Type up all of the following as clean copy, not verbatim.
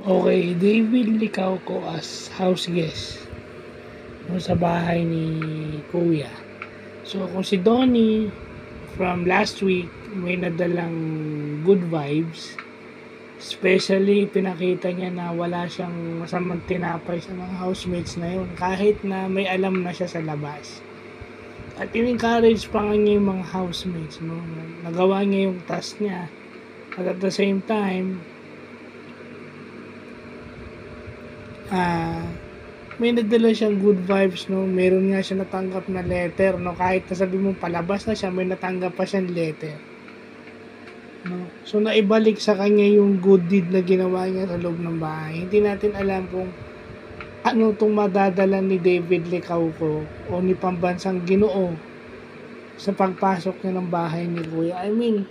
Okay, David Licauco as house guest sa bahay ni Kuya. So, kung si Donnie from last week may nadalang good vibes, especially pinakita niya na wala siyang masamang tinapay sa mga housemates na yun kahit na may alam na siya sa labas. At in-encourage pa nga niya yung mga housemates, no? Nagawa niya yung task niya. At at the same time, may nadala siyang good vibes, no? Meron nga siya natanggap na letter, no? Kahit nasabi mo palabas na siya, may natanggap pa siyang letter, no? So naibalik sa kanya yung good deed na ginawa niya sa loob ng bahay. Hindi natin alam kung ano itong madadala ni David Licauco o ni Pambansang Ginoo sa pagpasok niya ng bahay ni Kuya. I mean,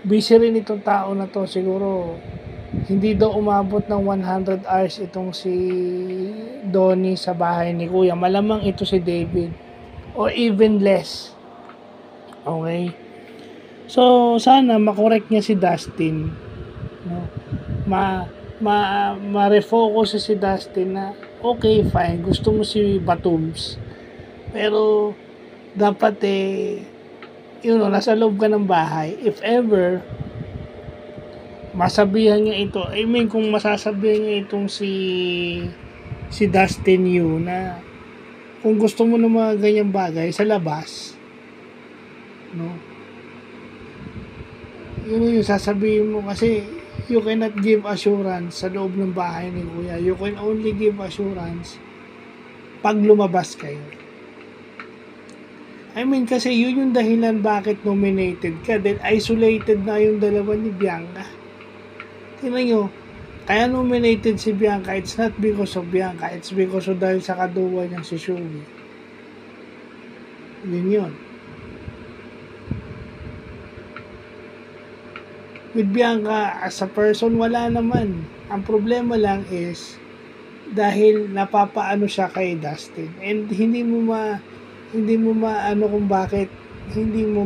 busy rin itong tao na to. Siguro hindi daw umabot ng 100 hours itong si Donnie sa bahay ni Kuya. Malamang ito si David or even less. Okay? So, sana makorek niya si Dustin, no? Ma-refocus si Dustin na okay, fine, gusto mo si Batums, pero dapat nasa loob ka ng bahay. If ever masabihan niya ito, I mean kung masasabihan niya itong si Dustin Yu na kung gusto mo ng mga ganyang bagay sa labas, no, yun yung sasabihin mo, kasi you cannot give assurance sa loob ng bahay ni Kuya. You can only give assurance pag lumabas kayo. I mean, kasi yun yung dahilan bakit nominated ka. Then isolated na yung dalawa ni Bianca. Tingnan nyo, kaya nominated si Bianca, it's not because of Bianca, it's because of dahil sa kaduwa niyang si Shugi. Yun. With Bianca, as a person, wala naman. Ang problema lang is, dahil napapaano siya kay Dustin. And hindi mo maano kung bakit, hindi mo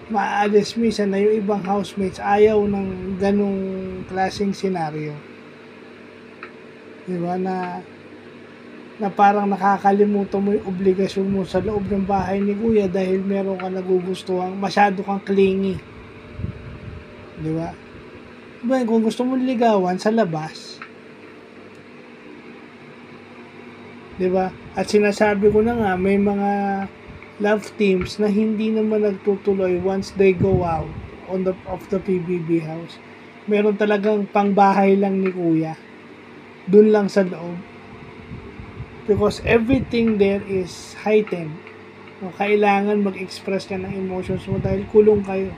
maalis minsan na yung ibang housemates ayaw ng ganong klaseng senaryo. Diba? Na parang nakakalimutan mo yung obligasyon mo sa loob ng bahay ni Kuya dahil meron ka nagugustuhan, masyado kang clingy. Diba? Diba, kung gusto mo ligawan sa labas, diba? At sinasabi ko na nga, may mga love teams na hindi naman nagtutuloy once they go out of the PBB house. Meron talagang pangbahay lang ni Kuya. Dun lang sa loob. Because everything there is heightened. Kailangan mag-express ka ng emotions mo dahil kulong kayo.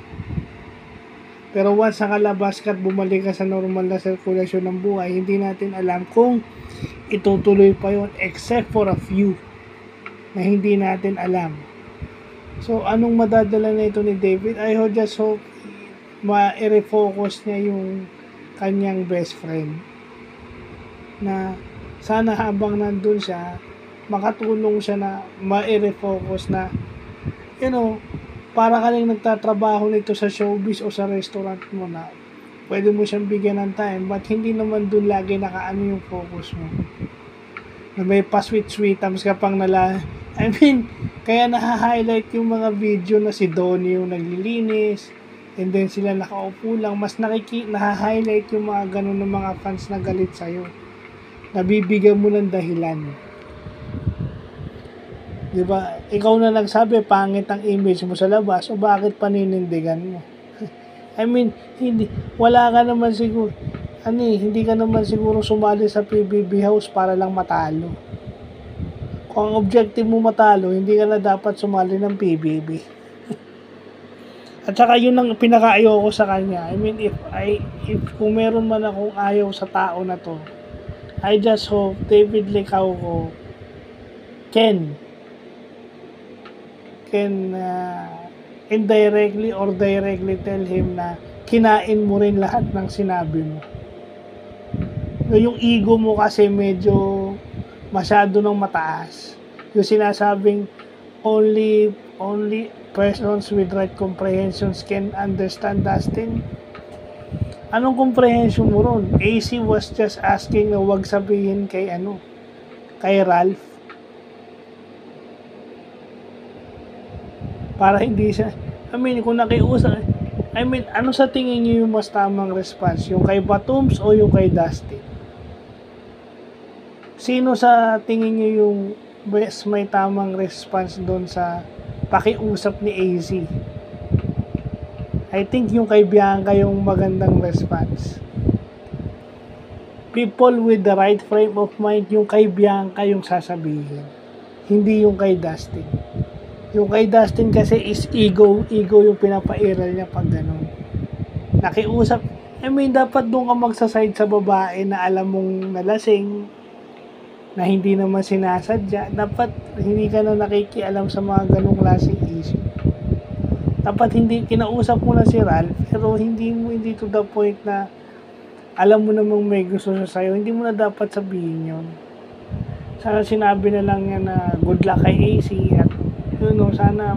Pero once nakalabas ka at bumalik ka sa normal na sirkulasyon ng buhay, hindi natin alam kung itutuloy pa yon, except for a few na hindi natin alam. So, anong madadala na ito ni David? I just hope ma-refocus niya yung kanyang best friend. Na sana habang nandun siya, makatulong siya na ma-refocus na, para ka lang nagtatrabaho nito sa showbiz o sa restaurant mo na pwede mo siyang bigyan ng time, but hindi naman dun lagi nakaano yung focus mo. Na may pa-sweet-sweetams ka pang kaya naha-highlight yung mga video na si Donnie yung naglilinis, and then sila nakaupo lang, mas naha-highlight yung mga ganun ng mga fans na galit sa'yo. Nabibigyan mo ng dahilan. Diba? Ikaw na nagsabi, pangit ang image mo sa labas, o bakit paninindigan mo? I mean, wala ka naman siguro, hindi ka naman siguro sumali sa PBB house para lang matalo. Kung ang objective mo matalo, hindi ka na dapat sumali ng PBB. At saka yun ang pinaka-ayaw ko sa kanya. I mean, if kung meron man akong ayaw sa tao na to, I just hope David Licauco can indirectly or directly tell him na kinain mo rin lahat ng sinabi mo. Yung ego mo kasi medyo masyado nang mataas. Yung sinasabing only persons with right comprehensions can understand Dustin. Anong comprehension mo ron? AC was just asking na wag sabihin kay Ralph. Para hindi siya, kung nakiusap, ano sa tingin niyo yung mas tamang response? Yung kay Batums o yung kay Dustin? Sino sa tingin niyo yung best may tamang response doon sa pakiusap ni AC? I think yung kay Bianca yung magandang response. People with the right frame of mind, yung kay Bianca yung sasabihin. Hindi yung kay Dustin. Yung kay Dustin kasi is ego yung pinapairal niya pag ganun. Nakiusap, dapat doon ka magsaside sa babae na alam mong nalasing, na hindi naman sinasadya. Dapat hindi ka na nakikialam sa mga ganung klaseng issue. Dapat hindi, kinausap mo na si Ralph, pero hindi to the point na alam mo namang may gusto siya sa'yo, hindi mo na dapat sabihin yun. Sana sinabi na lang niya na good luck kay AC at sana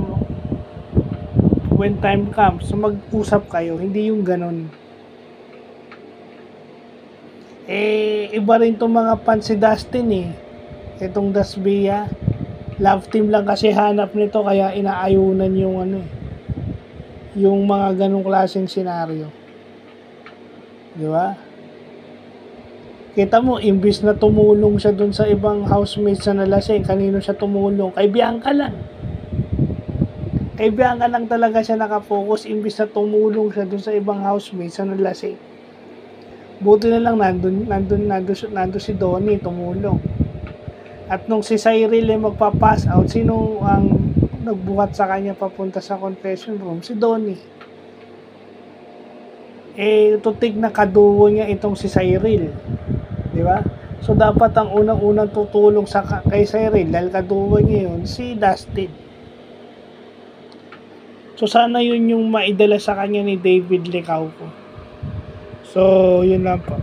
when time comes, so mag-usap kayo, hindi yung ganon. Iba rin itong mga fans si Dustin itong Dasbia, love team lang kasi hanap nito, kaya inaayunan yung mga ganong klaseng senaryo. Di ba? Kita mo, imbis na tumulong siya dun sa ibang housemates na nalasing, kanino siya tumulong? Kay Bianca lang. Kay Bianca lang talaga siya nakafocus, imbis na tumulong siya dun sa ibang housemates na nalasing. Buti na lang nandun si Donnie tumulong. At nung si Cyril magpa-pass out, sino ang nagbuhat sa kanya papunta sa confession room? Si Donnie. Tutig na kadugo niya itong si Cyril. Di ba? So dapat ang unang-unang tutulong kay Cyril, dahil kadugo niya yun, si Dustin. So sana yun yung maidala sa kanya ni David Licauco. So yun lang po.